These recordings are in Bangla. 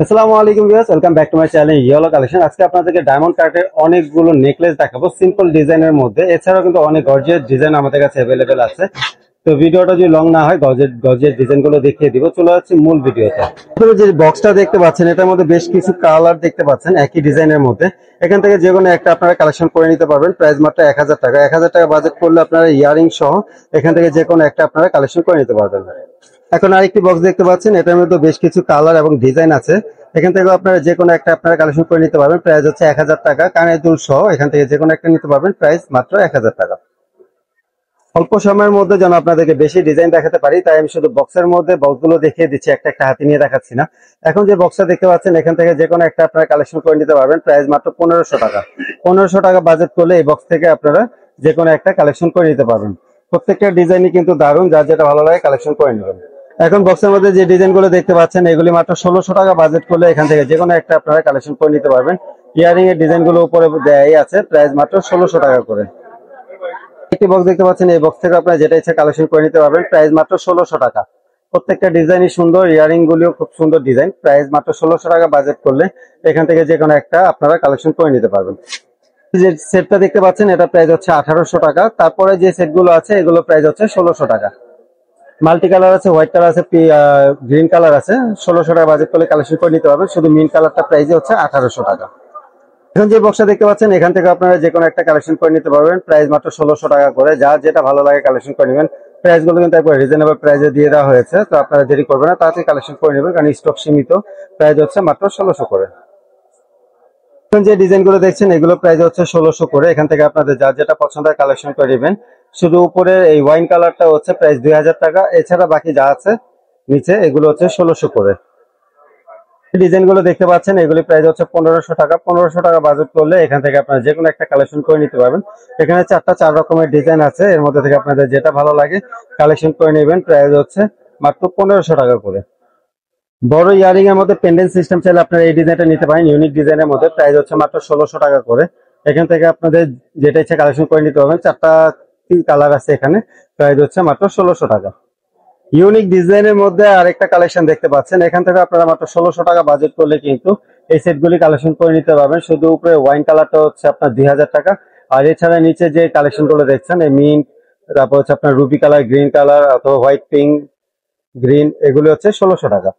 আসসালামু আলাইকুম viewers, welcome back to my channel yellow collection. আজকে আপনাদেরকে ডায়মন্ড কাটের অনেকগুলো নেকলেস দেখাবো সিম্পল ডিজাইনের মধ্যে। এছাড়াও কিন্তু অনেক গর্জিয়াস ডিজাইন আমাদের কাছে অ্যাভেলেবেল আছে। তো ভিডিওটা যদি লং না হয় গর্জিয়াস ডিজাইনগুলো দেখিয়ে দিব। চলে যাচ্ছে মূল ভিডিওতে। প্রথমে যে বক্সটা দেখতে পাচ্ছেন এটার মধ্যে বেশ কিছু কালার দেখতে পাচ্ছেন একই ডিজাইনের মধ্যে। এখান থেকে যে কোনো একটা আপনারা কালেকশন করে নিতে পারবেন। প্রাইস মাত্র 1000 টাকা। 1000 টাকা বাজেট করলে আপনারা ইয়ারিং সহ এখান থেকে যে কোনো একটা আপনারা কালেকশন করে নিতে পারবেন। এখন আরেকটি বক্স দেখতে পাচ্ছেন, এটার মধ্যে বেশ কিছু কালার এবং ডিজাইন আছে। এখান থেকে আপনারা যে কোনো একটা আপনারা কালেকশন করে নিতে পারবেন। প্রাইস হচ্ছে 1000 টাকা। কানের দুল সহ এখান থেকে যে কোনো একটা নিতে পারবেন। প্রাইস মাত্র 1000 টাকা। অল্প সময়ের মধ্যে যেন আপনাদেরকে বেশি ডিজাইন দেখাতে পারি, তাই আমি শুধু বক্সের মধ্যে বক্সগুলো দেখিয়ে দিচ্ছি, একটা একটা হাতে নিয়ে দেখাচ্ছি না। এখন যে বক্সটা দেখতে পাচ্ছেন এখান থেকে যে কোনো একটা আপনারা কালেকশন করে নিতে পারবেন। প্রাইস মাত্র 1500 টাকা। 1500 টাকা বাজেট করলে এই বক্স থেকে আপনারা যে কোনো একটা কালেকশন করে নিতে পারবেন। প্রত্যেকটা ডিজাইনই কিন্তু দারুণ, যার যেটা ভালো লাগে কালেকশন করে নেবেন। এখন বক্সের মধ্যে যে ডিজাইনগুলো দেখতে পাচ্ছেন এগুলি মাত্র 1600 টাকা বাজেট করলে এখান থেকে যে কোনো একটা আপনারা কালেকশন করে নিতে পারবেন। ইয়ারিং এর ডিজাইনগুলো উপরে দেয়াই আছে, প্রাইস মাত্র 1600 টাকা করে। একটি বক্স দেখতে পাচ্ছেন, এই বক্স থেকে আপনারা যেটা ইচ্ছা কালেকশন করে নিতে পারবেন। প্রাইস মাত্র 1600 টাকা। প্রত্যেকটা ডিজাইনই সুন্দর, ইয়ারিং গুলিও খুব সুন্দর ডিজাইন। প্রাইস মাত্র 1600 টাকা বাজেট করলে এখান থেকে যে কোনো একটা আপনারা কালেকশন করে নিতে পারবেন। যে সেটটা দেখতে পাচ্ছেন এটা প্রাইস হচ্ছে 1800 টাকা। তারপরে যে সেটগুলো আছে এগুলো প্রাইস হচ্ছে 1600 টাকা। মাল্টি কালার আছে, হোয়াইট কালার আছে, গ্রিন কালার আছে। 1600 টাকা বাজেট করলে কালেকশন করে নিতে পারবেন। শুধু মিন কালারটা প্রাইস হচ্ছে 1800 টাকা। এখন যে বক্সটা দেখতে পাচ্ছেন এখান থেকে আপনারা যে কোনো একটা কালেকশন করে নিতে পারবেন। প্রাইস মাত্র 1600 টাকা করে। যার যেটা ভালো লাগে কালেকশন করে নেবেন। প্রাইস গুলো কিন্তু একবার রিজনেবল প্রাইসে দিয়ে দেওয়া হয়েছে, তো আপনারা দেরি করবেন না, তাড়াতাড়ি কালেকশন করে নেবেন, কারণ স্টক সীমিত। প্রাইস হচ্ছে মাত্র 1600 করে। এখন যে ডিজাইন গুলো দেখছেন এগুলো প্রাইস হচ্ছে 1600 করে। এখান থেকে আপনাদের যার যেটা পছন্দ হয় কালেকশন করে নেবেন। শুধু উপরে এই ওয়াইন কালারটা হচ্ছে প্রাইস 2000 টাকা। এছাড়া বাকি যা আছে নিচে এগুলো হচ্ছে 1600 করে। ডিজাইন গুলো দেখতে পাচ্ছেন এগুলি প্রাইস হচ্ছে 1500 টাকা। 1500 টাকা বাজেট করলে এখান থেকে আপনারা যে কোনো একটা কালেকশন করে নিতে পারবেন। এখানে চার রকমের ডিজাইন আছে, এর মধ্যে থেকে আপনাদের যেটা ভালো লাগে কালেকশন করে নেবেন। প্রাইস হচ্ছে মাত্র 1500 টাকা করে। বড় ইয়ারিং এর মধ্যে পেন্ডেন্ট সিস্টেম চাইলে আপনারা এই ডিজাইনটা নিতে পারেন। ইউনিক ডিজাইনের মধ্যে প্রাইস হচ্ছে মাত্র 1600 টাকা করে। এখান থেকে আপনাদের যেটা ইচ্ছা কালেকশন করে নিতে পারবেন। চারটা কালার আছে এখানে। প্রাইস হচ্ছে মাত্র 1600 টাকা। ইউনিক ডিজাইনের মধ্যে আরেকটা কালেকশন দেখতে পাচ্ছেন, এখান থেকে আপনারা মাত্র 1600 টাকা বাজেট করলে কিন্তু এই সেটগুলি কালেকশন করে নিতে পারবেন। শুধু উপরে ওয়াইন কালারটা হচ্ছে আপনার 2000 টাকা। আর এছাড়া নিচে যে কালেকশন গুলো দেখছেন এই মিন্ট, তারপর হচ্ছে আপনার রুবি কালার, গ্রিন কালার অথবা হোয়াইট, পিঙ্ক, গ্রিন, এগুলো হচ্ছে 1600 টাকা।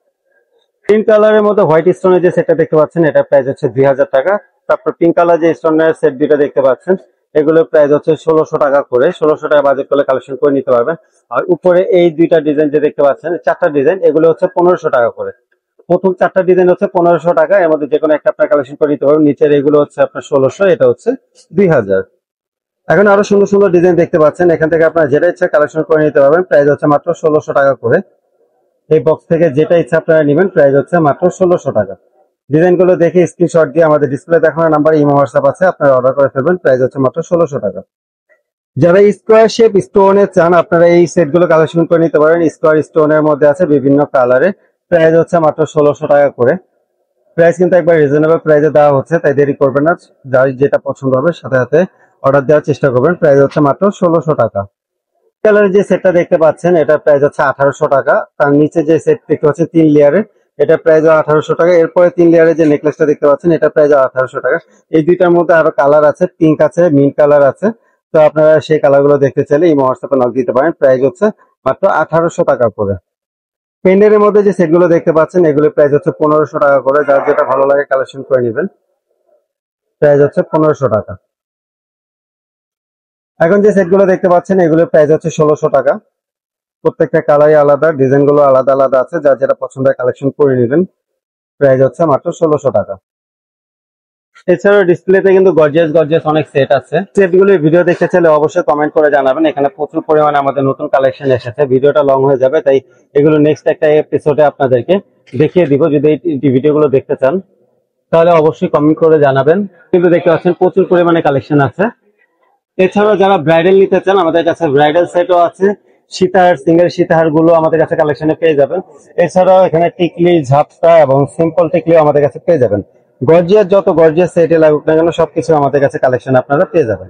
পিঙ্ক কালারের মধ্যে হোয়াইট স্টোনের যে সেটটা দেখতে পাচ্ছেন এটা প্রাইস হচ্ছে 2000 টাকা। তারপর পিঙ্ক কালার যে স্টোনের সেট দুটো দেখতে পাচ্ছেন এগুলোর প্রাইস হচ্ছে 1600 টাকা করে। 1600 টাকা বাজেট করলে কালেকশন করে নিতে পারবেন। আর উপরে এই দুইটা ডিজাইন যে দেখতে পাচ্ছেন, চারটা ডিজাইন, এগুলো হচ্ছে 1500 টাকা করে। প্রথম চারটা ডিজাইন হচ্ছে 1500 টাকা, এর মধ্যে যে কোনো একটা আপনার কালেকশন করে নিতে পারবেন। নিচের এগুলো হচ্ছে আপনার 1600, এটা হচ্ছে 2000। এখন আরো সুন্দর সুন্দর ডিজাইন দেখতে পাচ্ছেন, এখান থেকে আপনার যেটা ইচ্ছা কালেকশন করে নিতে পারবেন। প্রাইস হচ্ছে মাত্র 1600 টাকা করে। এই বক্স থেকে যেটা ইচ্ছা আপনারা নেবেন। প্রাইস হচ্ছে মাত্র 1600 টাকা। ডিজাইন গুলো দেখে স্ক্রিনশট দিয়ে আমাদের ডিসপ্লে দেখানো নাম্বার ইমো হোয়াটসঅ্যাপ আছে, আপনারা অর্ডার করে ফেলবেন। প্রাইস হচ্ছে মাত্র 1600 টাকা। যারা স্কোয়ার শেপ স্টোনে চান আপনারা এই সেট গুলো কালেকশন করে নিতে পারেন। স্কোয়ার স্টোনের মধ্যে আছে বিভিন্ন কালারে। প্রাইস হচ্ছে মাত্র 1600 টাকা করে। প্রাইস কিন্তু একবার রিজনেবল প্রাইসে দেওয়া হচ্ছে, তাই দেরি করবেন না। যার যেটা পছন্দ হবে সাথে সাথে অর্ডার দেওয়ার চেষ্টা করবেন। প্রাইস হচ্ছে মাত্র 1600 টাকা। কালারের যে সেটটা দেখতে পাচ্ছেন এটার প্রাইস হচ্ছে 1800 টাকা। তার নিচে যে সেট দেখতে পাচ্ছেন 3 লেয়ারের, এটার প্রাইস 1800 টাকা। এরপরে 3 লেয়ারের যে নেকলেসটা দেখতে পাচ্ছেন এটার প্রাইস 1800 টাকা। এই দুইটার মধ্যে আরো কালার আছে, পিঙ্ক আছে, মিন্ট কালার আছে। তো আপনারা সেই কালারগুলো দেখতে চাইলে ইমো হোয়াটসঅ্যাপে নক দিতে পারেন। প্রাইস হচ্ছে মাত্র 1800 টাকা করে। পেন্ডেন্টের মধ্যে যে সেটগুলো দেখতে পাচ্ছেন এগুলোর প্রাইস হচ্ছে 1500 টাকা করে। যার যেটা ভালো লাগে কালেকশন করে নেবেন। প্রাইস হচ্ছে 1500 টাকা। এখন যে সেটগুলো দেখতে পাচ্ছেন এগুলোর প্রাইস হচ্ছে 1600 টাকা। প্রত্যেকটা কালারই আলাদা, ডিজাইন গুলো আলাদা আলাদা আছে, যার যেটা পছন্দ হয় কালেকশন করে নেবেন। প্রাইস হচ্ছে মাত্র 1600 টাকা। এছাড়াও ডিসপ্লেতে কিন্তু গর্জিয়াস গর্জিয়াস অনেক সেট আছে। সেটগুলির ভিডিও দেখতে চাইলে অবশ্যই কমেন্ট করে জানাবেন। এখানে প্রচুর পরিমাণে আমাদের নতুন কালেকশন এসেছে। ভিডিওটা লং হয়ে যাবে, তাই এগুলো নেক্সট একটা এপিসোডে আপনাদেরকে দেখিয়ে দিব। যদি এই ভিডিওগুলো দেখতে চান তাহলে অবশ্যই কমেন্ট করে জানাবেন। কিন্তু দেখতে পাচ্ছেন প্রচুর পরিমাণে কালেকশন আছে। এছাড়াও যারা ব্রাইডাল নিতে চান আমাদের কাছে ব্রাইডাল সেটও আছে। সীতাহার, সিঙ্গেল সীতাহার গুলো আমাদের কাছে কালেকশনে পেয়ে যাবেন। এছাড়াও এখানে টিকলি, ঝাপটা এবং সিম্পল টিকলিও আমাদের কাছে পেয়ে যাবেন। গর্জিয়াস যত গর্জিয়াস সেটে লাগুক না কেন সবকিছু আমাদের কাছে কালেকশন আপনারা পেয়ে যাবেন।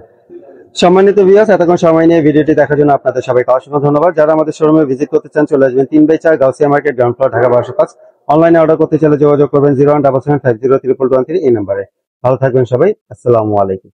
সম্মানিত ভিউয়ার্স, এতক্ষণ সময় নিয়ে ভিডিওটি দেখার জন্য আপনাদের সবাইকে অসংখ্য ধন্যবাদ। যারা আমাদের শোরুমে ভিজিট করতে চান চলে আসবেন 3/4 Gausia market, ground floor, Dhaka 1205। অনলাইনে অর্ডার করতে চাইলে যোগাযোগ করবেন 0177503213 এই নাম্বারে। ভালো থাকবেন সবাই, আসসালামু আলাইকুম।